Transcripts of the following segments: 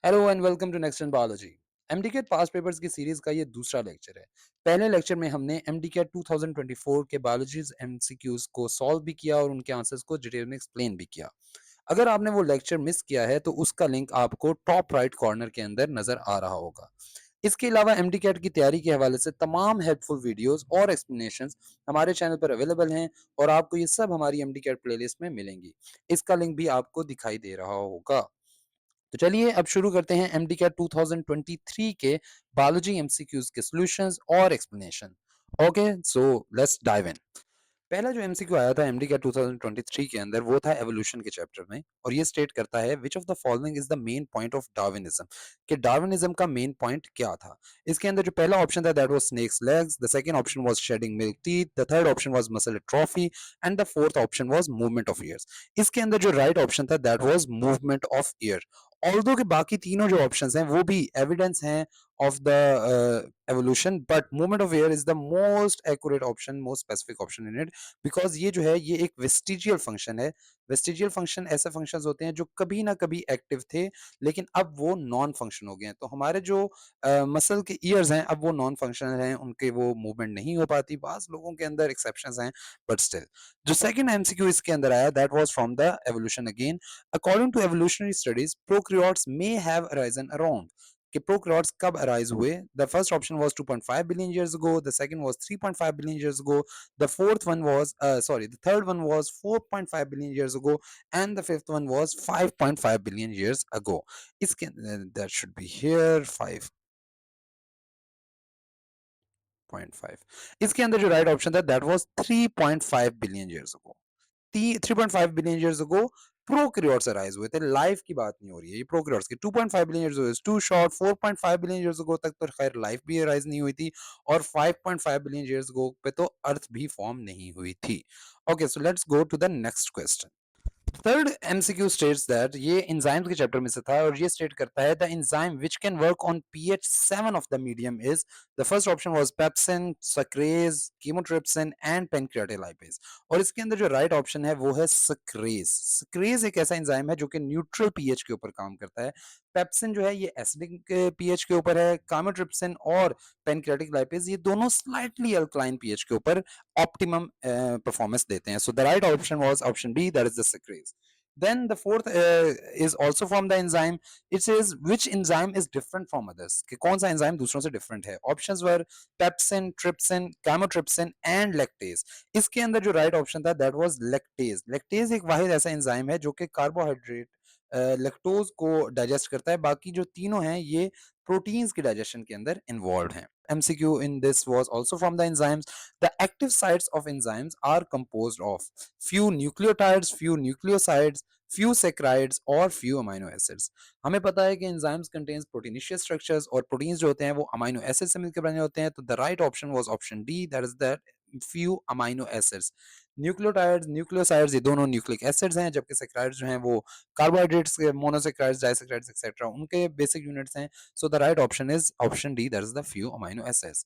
Hello and welcome to next in biology. MDCAT past papers की series का ये दूसरा लेक्चर है। पहले लेक्चर में हमने एमडीकेट 2024 के बायोलॉजीज एमसीक्यूज को सॉल्व भी किया और उनके आंसर्स को डिटेल में एक्सप्लेन भी किया। अगर आपने वो लेक्चर मिस किया है तो उसका लिंक आपको टॉप राइट कॉर्नर के अंदर नजर आ रहा होगा। इसके अलावा एमडीकेट की तैयारी के हवाले से तमाम हेल्पफुल वीडियोस और एक्सप्लेनेशंस हमारे चैनल पर अवेलेबल हैं और आपको ये सब हमारी एमडीकेट प्लेलिस्ट में मिलेंगी। इसका लिंक भी आपको दिखाई दे रहा होगा। तो चलिए अब शुरू करते हैं एमडी कैट 2023 के बायोलॉजी एमसीक्यूज के सॉल्यूशंस और explanation. Okay, so let's dive in. पहला जो एमसीक्यू आया था एमडी का 2023 के अंदर वो था एवोल्यूशन के चैप्टर में और ये स्टेट करता है which of the following is the main point of Darwinism, कि डार्विनिज्म का मेन पॉइंट क्या था। इसके अंदर जो पहला ऑप्शन था that was snakes legs, the second option was shedding milk teeth, the third option was muscle atrophy and the fourth option was movement of ears. इसके अंदर जो राइट ऑप्शन था that was movement of ear. Although के बाकी तीनों जो options हैं वो भी एविडेंस हैं of the evolution, but movement of air is the most accurate option, most specific option in it, because ये जो है ये एक वेस्टिजियल फंक्शन है। वेस्टिजियल फंक्शन ऐसे फंक्शंस होते हैं जो कभी ना कभी एक्टिव थे लेकिन अब वो नॉन फंक्शन हो गए हैं। तो हमारे जो मसल के ईयर्स हैं अब वो नॉन फंक्शनल हैं, उनके वो मूवमेंट नहीं हो पाती। बास लोगों के अंदर एक्सेप्शंस हैं, बट स्टिल जो सेकंड एमसीक्यू इसके अंदर आया that was from the evolution again. According to evolutionary studies prokaryotes may have arisen around, कि प्रोकैरियोट्स कब अराइज हुए। The first option was 2.5 billion years ago, the second was 3.5 billion years ago, the fourth one was the third one was 4.5 billion years ago, and the fifth one was 5.5 billion years ago. इसके that should be here 5.5। इसके अंदर जो right option था that was 3.5 billion years ago. 3.5 billion years ago prokaryotes arise हुए थे। Life की बात नहीं हो रही है, ये प्रोकैरियोट्स की 2.5 billion years ago is too short. 4.5 billion years ago तक तो खैर लाइफ भी अराइज नहीं हुई थी और 5.5 बिलियन ईयर्स अगो पे तो अर्थ भी फॉर्म नहीं हुई थी। Okay, so let's go to the next question. Third MCQ states that, ये एंजाइम्स के चैप्टर में से था और ये स्टेट करता है the enzyme which can work on pH 7 of the medium is. The first option was pepsin, sucrase, chymotrypsin and pancreatic lipase. और इसके अंदर जो राइट ऑप्शन है वो है सक्रेज। सक्रेज एक ऐसा एंजाइम है जो कि न्यूट्रल पीएच के ऊपर काम करता है। पेप्सिन जो है ये एसिडिक पीएच के ऊपर है। कामोट्रिप्सिन और पेनक्रियाटिक लाइपेज ये दोनों स्लाइटली अल्कलाइन पीएच के ऊपर ऑप्टिमम परफॉर्मेंस देते हैं। So the right option was option B, that is the sucrase. Then the fourth is also from the enzyme. It says which enzyme is different from others, कि कौन सा enzyme दूसरों से different है। Options were pepsin, trypsin, chymotrypsin and lactase. इसके अंदर जो right option था दैट वाज लैक्टेज। लैक्टेज एक वाहिद ऐसा एंजाइम है जो कि कार्बोहाइड्रेट लैक्टोज को डाइजेस्ट करता है। बाकी जो तीनों हैं ये प्रोटीन्स के डाइजेशन के अंदर इन्वॉल्व हैं। MCQ in this was also from the enzymes. The active sites of enzymes are composed of few nucleotides, few nucleosides, few saccharides और few amino acids. हमें पता है कि enzymes contains proteinaceous structures और proteins जो होते हैं वो amino acids से मिलकर बने होते हैं। तो the right option was option D, that is that few amino acids. Nucleotides, nucleosides ये दोनों न्यूक्लिक एसिड्स हैं, जबकि सैकराइड्स जो हैं वो कार्बोहाइड्रेट्स, मोनोसैकराइड्स, डाइसैकराइड्स एक्सेट्रा उनके बेसिक यूनिट्स हैं। So the right option is option D, that is the few amino acids.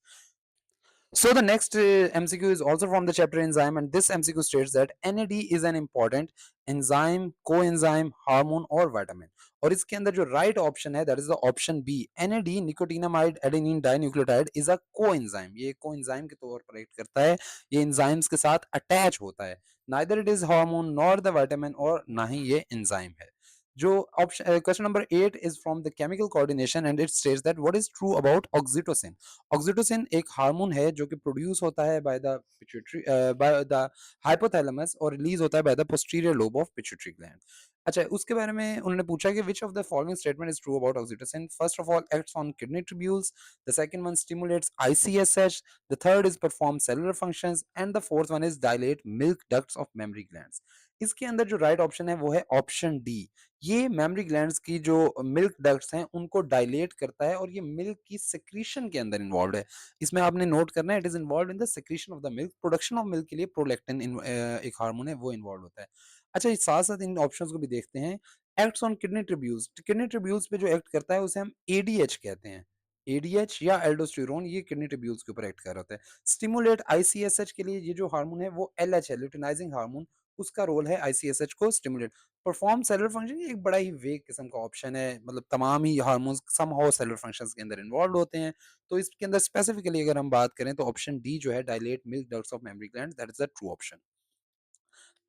So the next MCQ is also from the chapter enzyme, and this MCQ states that NAD is an important enzyme, coenzyme, hormone और vitamin. और इसके अंदर जो right option है that is the option B, NAD nicotinamide adenine dinucleotide is a coenzyme. ये coenzyme के तौर पर एक्ट करता है, ये enzymes के साथ attach होता है। Neither it is hormone nor the vitamin और ना ही ये enzyme है। जो option question number 8 is from the chemical coordination and it states that what is true about oxytocin. Oxytocin एक हार्मोन है जो कि प्रोड्यूस होता है by the pituitary, by the hypothalamus और रिलीज होता है by the posterior lobe of pituitary gland. अच्छा, उसके बारे में उन्होंने पूछा कि विच of the following statement is true about oxytocin. First of all acts on kidney tubules, the second one stimulates ICSH, the third is perform cellular functions and the fourth one is dilate milk ducts of mammary glands. इसके अंदर जो right option है वो है option D. ये mammary glands की जो milk ducts हैं उनको डायलेट करता है और ये मिल्क की सेक्रीशन के अंदर इन्वॉल्व है। इसमें आपने नोट करना है it is involve in the secretion of the milk. Production of milk के लिए प्रोलैक्टिन एक हार्मोन है वो इन्वॉल्व होता है। अच्छा, इस साथ साथ इन ऑप्शंस को भी देखते हैं। एक्ट्स ऑन किडनी ट्रिब्यूल्स, किडनी ट्रिब्यूल्स पे जो एक्ट करता है उसे हम एडीएच कहते हैं। एडीएच या एल्डोस्टेरोन ये किडनी ट्रिब्यूल्स के ऊपर एक्ट कर रहा होता है। स्टिमुलेट आईसीएसएच के लिए ये जो हार्मोन है वो एलएच है, ल्यूटिनाइजिंग हार्मोन, उसका रोल है आईसीएसएच को स्टिमुलेट परफॉर्म सेलुलर फंक्शन। ये एक बड़ा ही वेग किस्म का ऑप्शन है, मतलब तमाम ही हार्मोन्स समहाउ सेलुलर फंक्शंस के अंदर इन्वॉल्व होते हैं। तो इसके अंदर स्पेसिफिकली अगर हम बात करें तो ऑप्शन डी जो है dilate milk ducts of mammary glands, that is the true option.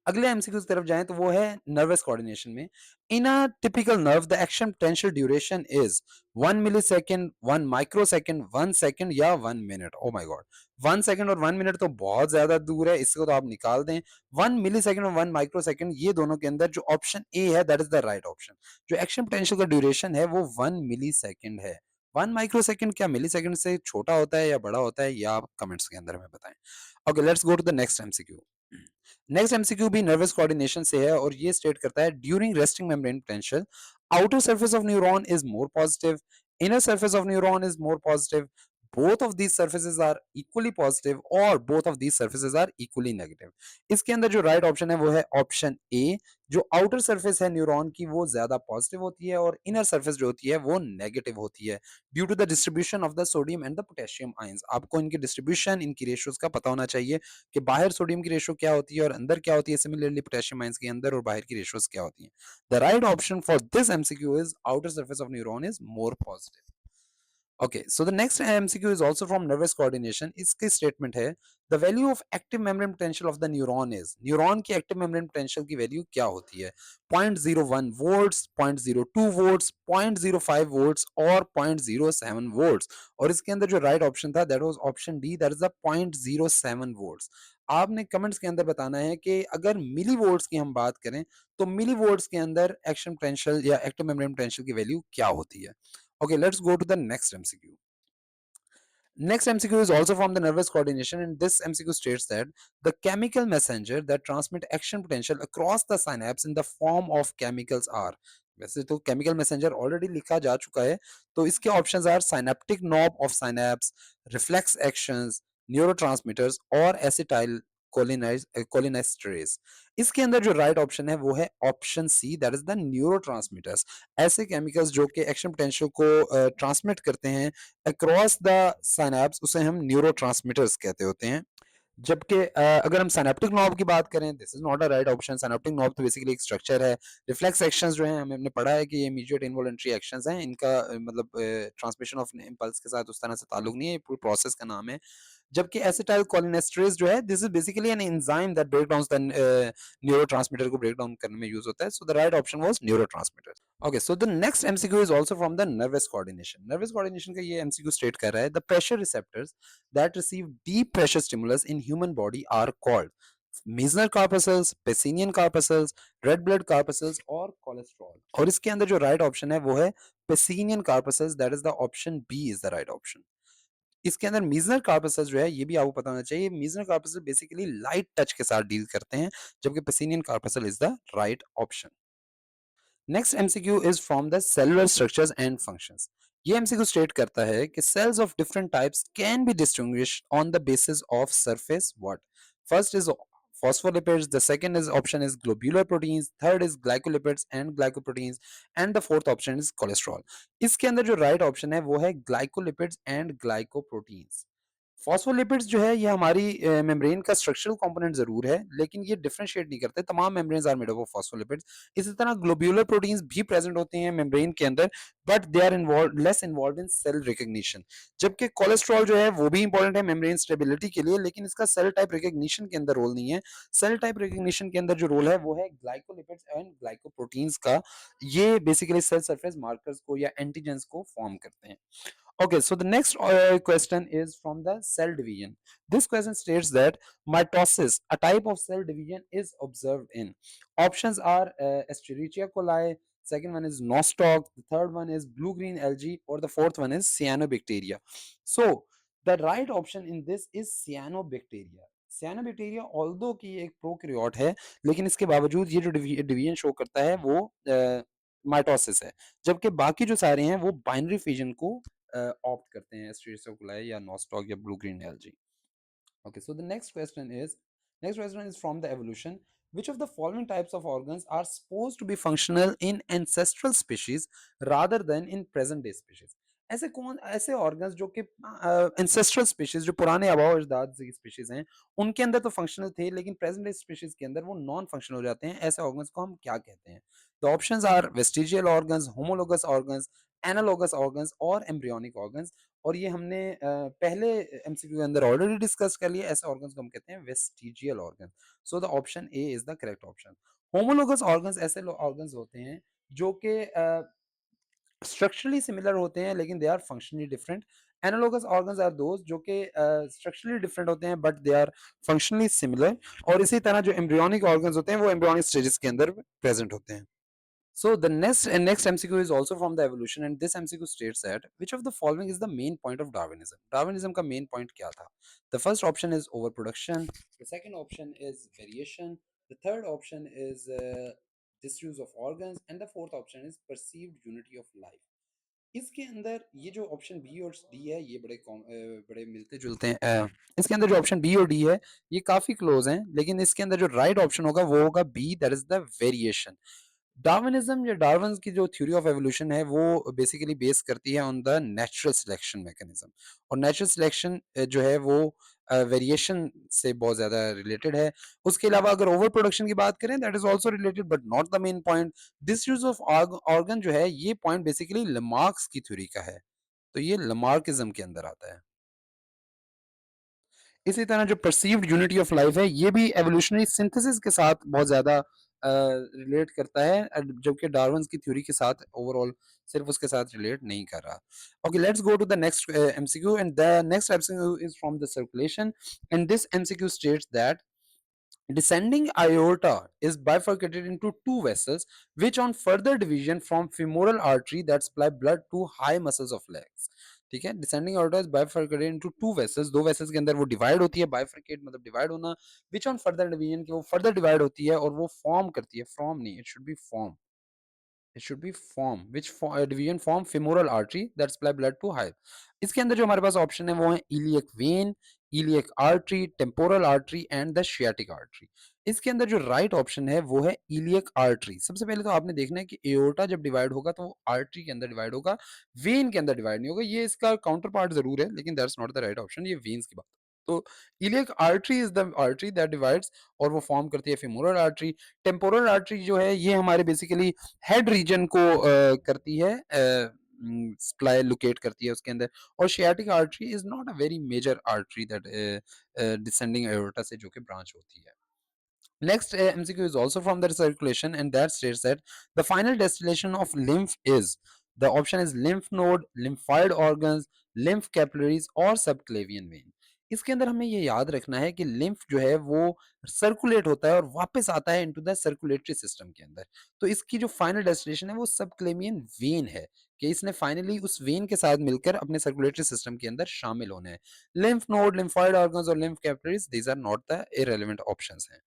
अगले एमसीक्यू की तरफ जाएं तो वो है नर्वस कोऑर्डिनेशन में। In a typical nerve the action potential duration is 1 millisecond, 1 microsecond, 1 second या 1 minute. Oh my god, 1 second और 1 मिनट तो बहुत ज्यादा दूर है, इसको तो आप निकाल दें। 1 मिलीसेकंड और 1 माइक्रोसेकंड, ये दोनों के अंदर जो ऑप्शन ए है that is the right option. जो एक्शन पोटेंशियल का ड्यूरेशन है वो 1 मिलीसेकंड है। 1 माइक्रोसेकंड क्या मिलीसेकंड से छोटा होता है या बड़ा होता है, या आप कमेंट्स के अंदर हमें बताएं। Okay, let's go to the next MCQ. Next MCQ भी नर्वस कोऑर्डिनेशन से है और ये स्टेट करता है during resting membrane potential outer surface of neuron is more positive, inner surface of neuron is more positive, both of these surfaces are equally positive or both of these surfaces are equally negative। इसके अंदर जो right option है वो है option A. जो outer surface है neuron की वो ज्यादा पॉजिटिव होती है और इनर सरफेस जो होती है वो नेगेटिव होती है, due to the distribution of the sodium and the potassium ions. आपको इनकी डिस्ट्रीब्यूशन, इनकी रेशियोज का पता होना चाहिए कि बाहर सोडियम की रेशियो क्या होती है और अंदर क्या होती है, सिमिलरली पोटेशियम आयंस के अंदर और बाहर की रेशियोज क्या होती है। The right option for this MCQ is outer surface of neuron is more positive. Okay, so the next MCQ is also from nervous coordination. इसकी statement है the value of active membrane potential of the neuron is, neuron की active membrane potential की value क्या होती है? 0.01 volts, 0.02 volts, 0.05 volts और 0.07 volts। और इसके अंदर जो राइट ऑप्शन था that was option D, that is the 0.07 volts। आपने कमेंट्स के अंदर बताना है कि अगर मिली वोल्ट्स की हम बात करें तो मिली वोल्ट्स के अंदर एक्शन पोटेंशियल या एक्टिव मेम्ब्रेन पोटेंशियल की वैल्यू क्या होती है। Okay, let's go to the next MCQ. Next MCQ is also from the nervous coordination, and this MCQ states that the chemical messenger that transmit action potential across the synapse in the form of chemicals are, वैसे तो chemical messenger already लिखा जा चुका है, तो इसके options are synaptic knob of synapse, reflex actions, neurotransmitters और acetyl cholinesterase। इसके अंदर जो राइट ऑप्शन है वो है option C, that is the neurotransmitters. ऐसे केमिकल्स जो कि एक्शन पोटेंशियल को ट्रांसमिट करते हैं अक्रॉस द साइनेप्स, उसे हम न्यूरोट्रांसमीटर्स कहते होते हैं। जबकि अगर हम सिनेप्टिक नॉब की बात करें, this is not a right option. Synaptic knob तो बेसिकली एक स्ट्रक्चर है। रिफ्लेक्स एक्शंस जो हैं हमने पढ़ा है कि ये इमीडिएट इनवॉलंटरी एक्शंस हैं, इनका मतलब ट्रांसमिशन ऑफ इम्पल्स के साथ उस तरह से ताल्लुक नहीं है, ये पूरी प्रोसेस का नाम है। जबकि एसिटाइल कोलिनेस्टरेज जो है this is basically an enzyme that break down the neurotransmitter को ब्रेक डाउन करने में यूज होता है। So the right option was neurotransmitter. Okay, so the next MCQ is also from the nervous coordination. Nervous coordination का ये MCQ state कर रहा है the pressure receptors that receive deep pressure stimulus in human body are called Meissner corpuscles, Pacinian corpuscles, red blood corpuscles और cholesterol। और इसके अंदर जो राइट ऑप्शन है वो है Pacinian corpuscles, that is the option B is the right option। इसके अंदर मीजनर कार्पसेस जो है ये भी आपको पता होना चाहिए, Meissner corpuscles basically light touch के साथ डील करते हैं, जबकि Pacinian corpuscle is the right option. Next MCQ is from the cellular structures and functions. ये एमसीक्यू स्टेट करता है कि cells of different types can be distinguished on the basis of surface what. First is phospholipids, the second is option is globular proteins, third is glycolipids and glycoproteins, and the fourth option is cholesterol। इसके अंदर जो right option है वो है glycolipids and glycoproteins। Phospholipids जो है ये हमारी मेम्ब्रेन का स्ट्रक्चरल कंपोनेंट जरूर है, लेकिन ये डिफरेंशिएट नहीं करते, तमाम membranes are made up of phospholipids. इसी तरह ग्लोब्यूलर प्रोटीन्स भी प्रेजेंट होते हैं मेम्ब्रेन के अंदर, but they are involve less involve in cell recognition. जबकि कोलेस्ट्रॉल जो है वो भी इंपॉर्टेंट है मेम्ब्रेन स्टेबिलिटी के लिए, लेकिन इसका सेल टाइप रिकग्निशन के अंदर रोल नहीं है। सेल टाइप रिकग्निशन के अंदर जो रोल है वो है ग्लाइकोलिपिड्स एंड ग्लाइकोप्रोटीन्स का। ये बेसिकली सेल सरफेस मार्कर्स को या एंटीजेंस को फॉर्म करते हैं। Okay, so the next question is from the cell division. This question states that mitosis, a type of cell division, is observed in. Options are Escherichia coli, second one is Nostoc, the third one is blue-green algae, or the fourth one is cyanobacteria. So, the right option in this is cyanobacteria. Cyanobacteria, although कि एक prokaryote है, लेकिन इसके बावजूद ये जो division show करता है वो माइटोसिस है, जबकि बाकी जो सारे हैं वो बाइनरी फिजन को ऑप्ट करते हैं, एस्टेरिया कोलाई या नॉस्टॉक या blue green algae. Okay, so the next question is from the evolution. Which of the following types of organs are supposed to be functional in ancestral species rather than in present day species? ऐसे organs जो कि ancestral species, जो पुराने आबाओ अजदाद की species हैं, उनके अंदर तो फंक्शनल थे, लेकिन प्रेजेंट डे स्पीशीज के अंदर वो नॉन फंक्शनल हो जाते हैं। ऐसे ऑर्गन्स को हम क्या कहते हैं? The options are vestigial organs, homologous organs, analogous organs और एम्ब्रियोनिक ऑर्गन्स। और ये हमने पहले एमसीक्यू के अंदर ऑलरेडी डिस्कस कर लिया। ऐसे ऑर्गन्स को हम कहते हैं vestigial organ. So the option A is the correct option. Homologous organs ऐसे ऑर्गन्स होते हैं जो कि स्ट्रक्चरली सिमिलर होते हैं, लेकिन they are functionally different. Analogous organs are दोस्त जो कि स्ट्रक्चरली डिफरेंट होते हैं but they are functionally similar. और इसी तरह जो एम्ब्रियोनिक ऑर्गन्स होते हैं वो एम्ब्रियोनिक स्टेजेस के अंदर प्रेजेंट होते हैं। So the next MCQ is also from the evolution, and this MCQ states that which of the following is the main point of Darwinism? Darwinism का main point क्या था? The first option is overproduction. The second option is variation. The third option is disuse of organs, and the fourth option is perceived unity of life. इसके अंदर ये जो option B और D है ये बड़े मिलते जुलते हैं। इसके अंदर जो ऑप्शन बी और डी है ये काफी क्लोज हैं, लेकिन इसके अंदर जो राइट ऑप्शन होगा वो होगा B, that is the variation. Darwinism या डार्विन की जो थ्योरी ऑफ एवोल्यूशन है वो बेसिकली बेस करती है on the natural selection mechanism. और नेचुरल सिलेक्शन जो है वो वेरिएशन से बहुत ज्यादा रिलेटेड है। उसके अलावा अगर ओवर प्रोडक्शन की बात करें that is also related but not the main point. This use of organ जो है ये पॉइंट बेसिकली लमार्क्स की थ्योरी का है, तो ये लमार्किज्म के अंदर आता है। इसी तरह जो परसीव्ड यूनिटी ऑफ लाइफ है ये भी एवोल्यूशनरी सिंथेसिस के साथ बहुत ज्यादा रिलेट करता है, जबकि डार्विन की थ्योरी के साथ ओवरऑल सिर्फ उसके साथ रिलेट नहीं कर रहा। Okay, let's go to the next MCQ, and the next MCQ is from the circulation, and this MCQ states that descending aorta is bifurcated into two vessels, which on further division form femoral artery that supply blood to high muscles of legs. ठीक है, descending aorta is bifurcated into two vessels, दो vessels के अंदर वो divide होती है। Bifurcate मतलब divide होना, which on further division के वो फर्दर डिवाइड होती है और वो फॉर्म करती है, फ्रॉम नहीं, it should be form, it should be form which division form femoral artery that supply blood to high। इसके अंदर जो हमारे पास ऑप्शन है वो है iliac vein, iliac artery, temporal artery and the sciatic artery। इसके अंदर जो राइट ऑप्शन है वो है iliac artery। सबसे पहले तो आपने देखना है कि एओर्टा जब डिवाइड होगा तो वो आर्टरी के अंदर डिवाइड होगा, वेन के अंदर डिवाइड नहीं होगा। ये इसका काउंटर पार्ट जरूर है, लेकिन that's not the right option, ये वेन्स की बात। तो iliac artery is the artery that divides और वो फॉर्म करती है femoral artery। टेम्पोरल आर्टरी जो है ये हमारे बेसिकली हेड रीजन को करती है, सप्लाई लोकेट करती है उसके अंदर। और sciatic artery is not a very major artery that descending aorta से जो कि ब्रांच होती है। Next MCQ is also from the circulation, and that states that the final destination of lymph is, the option is lymph node, lymphoid organs, lymph capillaries or subclavian vein। इसके अंदर हमें ये याद रखना है कि lymph जो है वो सर्कुलेट होता है और वापस आता है इनटू द सर्कुलेटरी सिस्टम के अंदर। तो इसकी जो फाइनल डेस्टिनेशन है वो सबक्लेवियन वेन है, कि इसने फाइनली उस वेन के साथ मिलकर अपने सर्कुलेटरी सिस्टम के अंदर शामिल होना है। lymph node, lymphoid organs और lymph capillaries, these are not the irrelevant options हैं।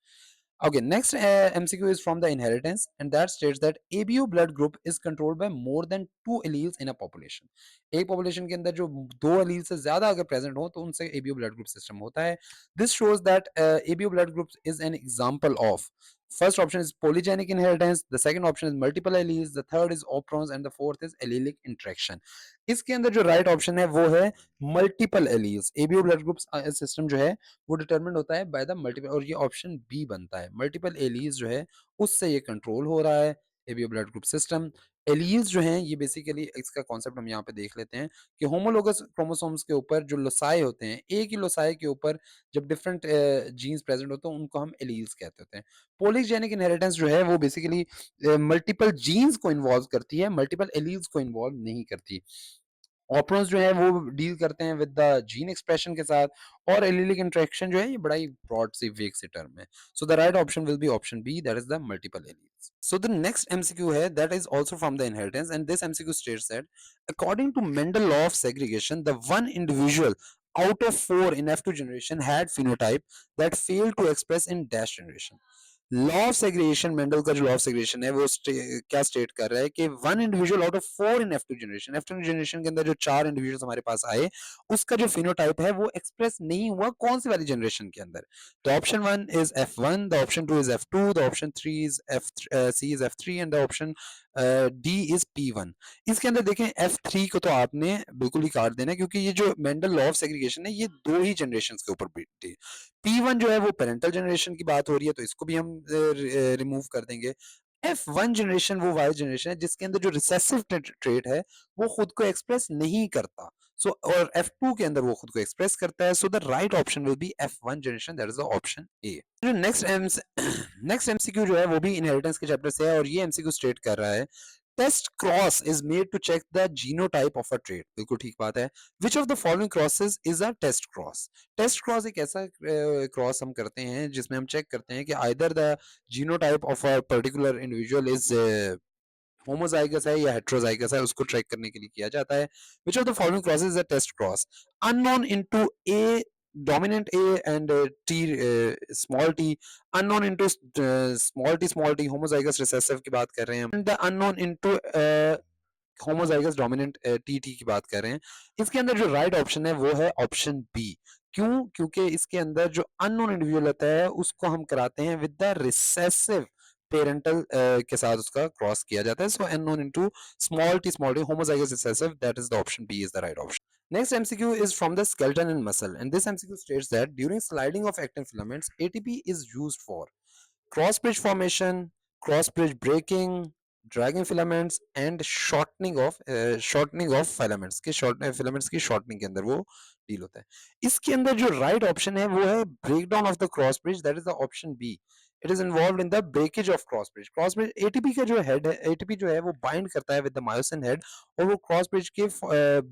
Okay, next MCQ is from the inheritance, and that states that ABO blood group is controlled by more than two alleles in a population। एक population के अंदर जो दो alleles से ज्यादा अगर present हो तो उनसे ABO blood group system होता है। This shows that ABO blood group is an example of, first option is polygenic inheritance, the second option is multiple alleles, the third is operons, and the fourth is allelic interaction। इसके अंदर जो right option है वो है multiple alleles। ABO blood groups system जो है वो determined होता है बाय द मल्टीपल, और ये ऑप्शन बी बनता है। मल्टीपल एलीज जो है उससे ये कंट्रोल हो रहा है ABO blood group system. Allies जो हैं ये बेसिकली, इसका कॉन्सेप्ट हम यहाँ पे देख लेते हैं कि होमोलोगस क्रोमोसोम्स के ऊपर जो लोसाई होते हैं, एक ही लोसाई के ऊपर जब डिफरेंट जीन्स प्रेजेंट होते हैं उनको हम एलील्स कहते होते हैं। पॉलीजेनिक इनहेरिटेंस जो है वो बेसिकली मल्टीपल जीन्स को इन्वॉल्व करती है, मल्टीपल एलील्स को इन्वॉल्व नहीं करती। ऑपरन्स जो है वो डील करते हैं विद द जीन एक्सप्रेशन के साथ, और एलिलिक इंटरेक्शन जो है ये बड़ा ही ब्रॉड सी वेग सी टर्म है। So the right option will be option B, that is the multiple alleles. So the next MCQ है that is also from the inheritance, and this MCQ states that according to Mendel law of segregation the one individual out of four in F2 generation had phenotype that failed to express in dash generation। Law of segregation, Mendel का जो law of segregation है वो क्या state कर रहा है कि one individual out of four in F2 generation, F2 generation के अंदर जो 4 इंडिविजुअल्स हमारे पास आए, उसका जो फिनोटाइप है वो एक्सप्रेस नहीं हुआ कौन सी वाली जनरेशन के अंदर? तो option 1 is F1, the option 2 is F2, the option 3 is C is F3 and the option D is P1। इसके अंदर देखें F3 को तो आपने बिल्कुल ही काट देना, क्योंकि ये जो मेंडल लॉ ऑफ सेग्रीगेशन है ये दो ही जनरेशन के ऊपर बेस्ड है। P1 जो है वो पेरेंटल जनरेशन की बात हो रही है, तो इसको भी हम रिमूव कर देंगे। F1 जनरेशन वो वाइल्ड जनरेशन है जिसके अंदर जो रिसेसिव ट्रेट है वो खुद को एक्सप्रेस नहीं करता। सो और F2 के अंदर वो खुद को एक्सप्रेस करता है। So the right option will B F1 generation, that is the option ए। जो नेक्स्ट एमसीक्यू जो है वो भी इनहेरिटेंस के चैप्टर से है, और ये एमसीक्यू स्टेट कर रहा है test cross is made to check the genotype of a trait. बिल्कुल ठीक बात है। Which of the following crosses is a test cross? Test cross एक ऐसा क्रॉस हम करते हैं जिसमें हम चेक करते हैं कि either the genotype of a particular individual is homozygous है या हेट्रोजाइगस है, उसको ट्रैक करने के लिए किया जाता है। Which of the following crosses is a test cross? Unknown into a dominant A and T small t, unknown into small t homozygous recessive की बात कर रहे हैं, and the unknown into homozygous dominant T की बात कर रहे हैं। इसके अंदर जो राइट ऑप्शन है वो है ऑप्शन बी। क्यों? क्योंकि इसके अंदर जो अननोन इंडिविजुअल होता है उसको हम कराते हैं विद द रिसेसिव पेरेंटल के साथ उसका क्रॉस किया जाता है। So unknown into small T homozygous recessive, that is the option B is the right option. Next MCQ is from the skeleton and muscle, and this MCQ states that during sliding of actin filaments, ATP is used for cross bridge formation, cross bridge breaking, dragging filaments and shortening of filaments के filaments की shortening के अंदर वो deal होता है। इसके अंदर जो राइट ऑप्शन है वो है breakdown of the cross bridge, that is the option B. It is involved in the breakage of cross bridge. Cross bridge ATP का जो हेड है, ATP जो है वो बाइंड करता है विद द मायोसिन हेड, और वो क्रॉस ब्रिज के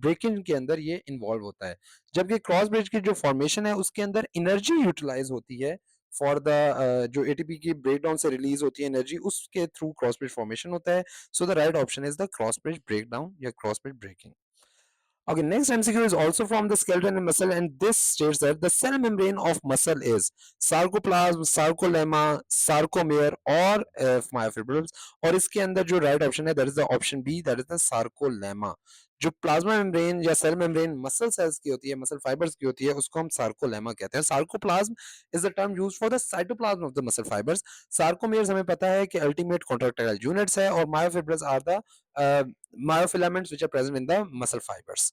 ब्रेकिंग के अंदर ये इन्वॉल्व होता है। जबकि क्रॉस ब्रिज की जो फॉर्मेशन है उसके अंदर एनर्जी यूटिलाइज होती है फॉर द जो एटीपी की ब्रेकडाउन से रिलीज होती है एनर्जी, उसके थ्रू क्रॉस ब्रिज फॉर्मेशन होता है। So the right option is the cross bridge breakdown या cross bridge breaking. Okay, next MCQ is also from the skeleton and muscle, and this states that the cell membrane of muscle is sarcoplasm, sarcolemma, sarcomere or myofibrils, और इसके अंदर जो right option है that is the option B, that is the sarcolemma. जो plasma membrane या cell membrane muscle cells की होती है, मसल फाइबर्स की होती है, उसको हम सार्कोलेमा कहते हैं। Sarcoplasm is the term used for the cytoplasm of the muscle fibres. Sarcomeres हमें पता है कि अल्टीमेट कॉन्ट्रैक्टाइल यूनिट्स है, और myofibrils are the myofilaments which are present in the muscle fibers.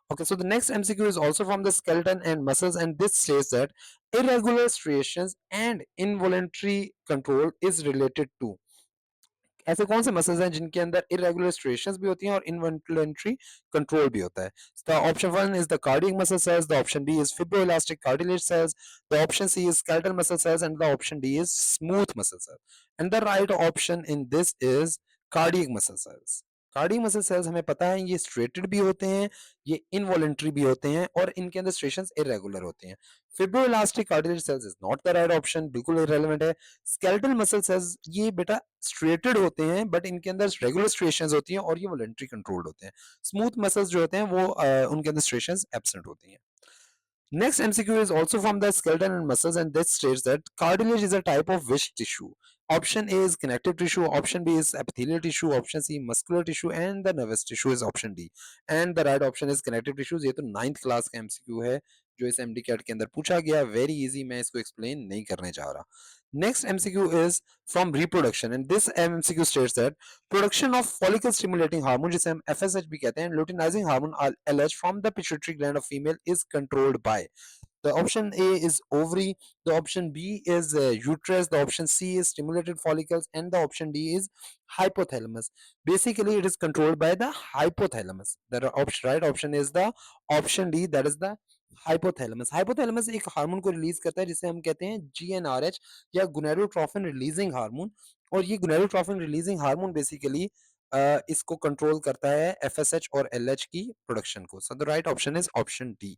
Okay, so the next MCQ is also from the skeleton and muscles, and this says that irregular striations and involuntary control is related to। ऐसे कौन से muscles हैं जिनके अंदर irregular स्ट्रेशंस भी होती हैं और इन्वॉलंटरी कंट्रोल भी होता है? The option 1 is the cardiac muscle cells, the option B is fibroelastic cartilage cells, the option C is skeletal muscle cells and the option D is smooth muscle cells. And the right option in this is cardiac muscle cells. Cardiac muscle cells हमें पता है ये striated भी होते हैं, ये involuntary भी होते हैं, और इनके अंदर स्ट्रेशंस इरेगुलर होते हैं। Fibroelastic cartilage cells is not the right option, बिल्कुल इररेलेवेंट है। स्केलेटल मसल सेल्स ये बेटा स्ट्रेटेड होते हैं, बट इनके अंदर रेगुलर स्ट्रेशंस होती हैं और ये वॉलंटरी कंट्रोल्ड होते हैं। स्मूथ मसल्स जो होते हैं वो उनके अंदर स्ट्रेशंस एब्सेंट होती हैं। Next MCQ is also from the skeleton and muscles, and this states that cartilage is a type of which tissue? Option A is connective tissue, option B is epithelial tissue, option C muscular tissue, and the nervous tissue is option D. And the right option is connective tissues। ये तो 9th class का MCQ है जो इस MD cat के अंदर पूछा गया, वेरी इजी, मैं इसको एक्सप्लेन नहीं करने जा रहा। Next MCQ is from reproduction, and this MCQ states that production of follicle stimulating hormone, जिसे हम एफएसएच भी कहते हैं, luteinizing hormone LH from the pituitary gland of female is controlled by. The option A is ovary, the option B is uterus, the option C is stimulated follicles, and the option D is hypothalamus. Basically, it is controlled by the hypothalamus. The right option is the option D, that is the hypothalamus. Hypothalamus एक hormone को release करता है जिसे हम कहते हैं GnRH या गुनेरोट्रोफिन releasing hormone, और ये गुनेरोट्रोफिन रिलीजिंग हार्मोन बेसिकली इसको कंट्रोल करता है एफएसएच और एलएच की प्रोडक्शन को। सो the right option is option D.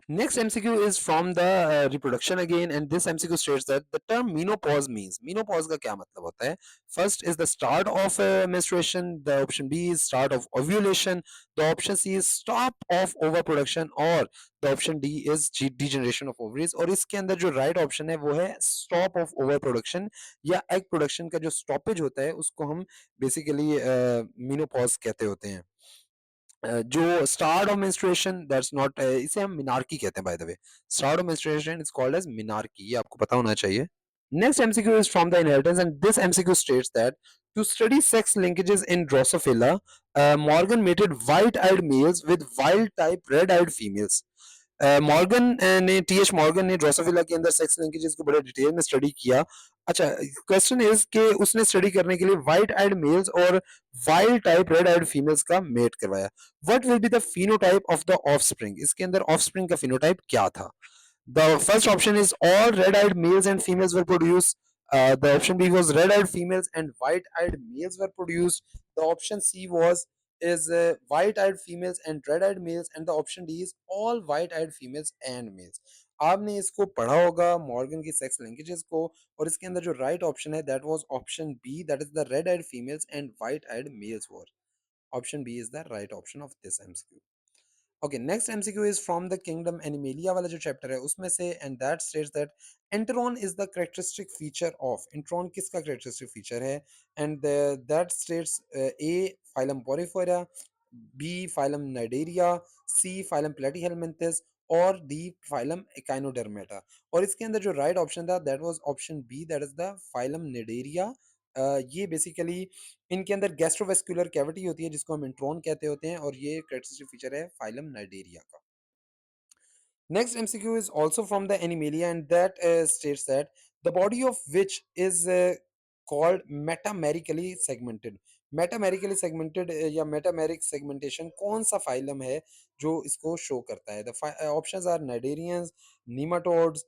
Next MCQ is from the reproduction again, and this MCQ states that the term menopause means. Menopause का क्या मतलब होता है? First is the start of menstruation. The option B is start of ovulation. The option C is stop of overproduction, or the option D is degeneration of ovaries. और इसके अंदर जो right option है वो है stop of overproduction या egg production का जो stoppage होता है उसको हम basically menopause कहते होते हैं. जो start of menstruation that's not, इसे हम मिनार्की कहते हैं by the way. Start of menstruation is called as menarche, ये आपको पता होना चाहिए. Next MCQ is from the inheritance, and this MCQ states that to study sex linkages in Drosophila, Morgan mated white-eyed males with wild-type red-eyed females. Morgan ने T H Morgan ने Drosophila के अंदर sex linkages को बड़े detail में study किया. अच्छा, question is कि उसने स्टडी करने के लिए वाइट आइड मेल्स और wild type red eyed females का मेट करवाया. What will be the phenotype of the offspring? इसके अंदर ऑफस्प्रिंग का फिनोटाइप क्या था? The first option is all red-eyed males and females were produced. The option B was red-eyed females and white-eyed males were produced. The option C was is white-eyed females and red-eyed males, and the option D is all white-eyed females and males. आपने इसको पढ़ा होगा Morgan की sex linkages को, और इसके अंदर जो राइट ऑप्शन है that was option B, that is the red eyed females and white eyed males were. Option B is the right option of this MCQ. Okay, next MCQ is from the kingdom Animalia वाला जो chapter है उसमें से, and that states that enteron is the characteristic feature of. Enteron किसका characteristic feature है? And that states A phylum Porifera, B phylum Cnidaria, C phylum Platyhelminthes, और D phylum Echinodermata. और इसके अंदर जो राइट ऑप्शन था that was option B, that is the phylum Cnidaria. ये basically इनके अंदर गैस्ट्रोवेस्कुलर कैविटी होती है जिसको हम इंट्रोन कहते होते हैं, और ये कैरेक्टरिस्टिक फीचर है फाइलम नाइडेरिया का. Next MCQ is also from the Animalia, and that states that the body of which is called metamerically segmented. Metamerically segmented या metameric segmentation कौन सा फाइलम है जो इसको शो करता है? The options are Cnidarians, nematodes,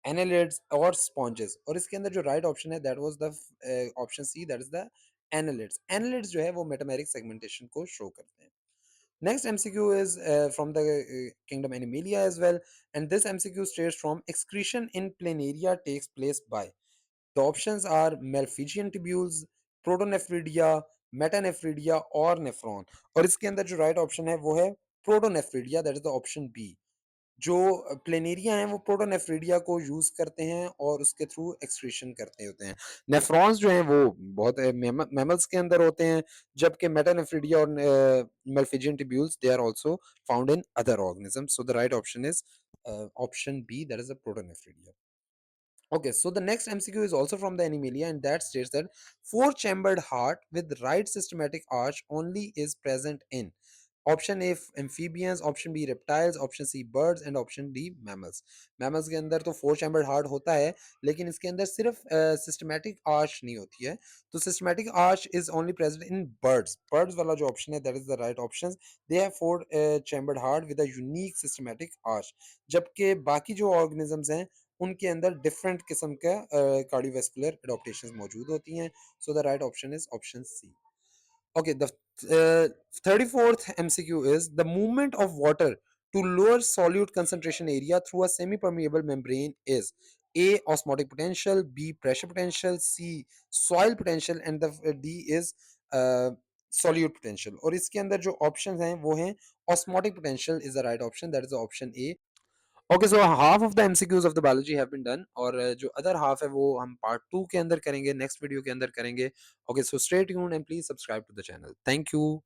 annelids और sponges. और इसके अंदर जो right option है that was the option C, that is the annelids. Annelids जो है वो metameric segmentation को शो करते हैं. Next MCQ is from the kingdom Animalia as well, and this MCQ states from excretion in planaria takes place by. The options are Malpighian tubules, protonephridia, metanephridia और nephron. और इसके अंदर जो right option है वो है protonephridia, that is the option B. जो planaria हैं वो प्रोटोनेफ्रिडिया को यूज करते हैं और उसके थ्रू एक्सक्रीशन करते होते हैं. नेफ्रॉन्स जो हैं वो बहुत मैमल्स के अंदर होते हैं, जबकि मेटानेफ्रिडिया और Malpighian tubules they are also found in other organisms. So the right option is option B, that is the protonephridia. Okay, so the next MCQ is also from the Animalia, and that states that four-chambered heart with right systematic arch only is present in. Option A amphibians, option B reptiles, option C birds and option D mammals. Mammals के अंदर तो four chambered heart होता है, लेकिन इसके अंदर सिर्फ systematic arch नहीं होती है. तो systematic arch is only present in birds. Birds वाला जो ऑप्शन है that is the right option. They have four chambered heart with a unique systematic arch. जबकि बाकी जो ऑर्गेनिजम्स हैं उनके अंदर डिफरेंट किस्म का कार्डियोवैस्कुलर एडॉप्टेशंस मौजूद होती हैं. So the right option is option C. Okay, the 34th MCQ is the movement of water to lower solute concentration area through a semi-permeable membrane is A. Osmotic potential, B. Pressure potential, C. Soil potential, and the D is solute potential. और इसके अंदर जो options हैं वो हैं osmotic potential is the right option, that is the option A. Okay, so half of the MCQs of the biology have been done, और जो other half है वो हम पार्ट 2 के अंदर करेंगे, नेक्स्ट वीडियो के अंदर करेंगे. Okay, so stay tuned and please subscribe to the channel. Thank you.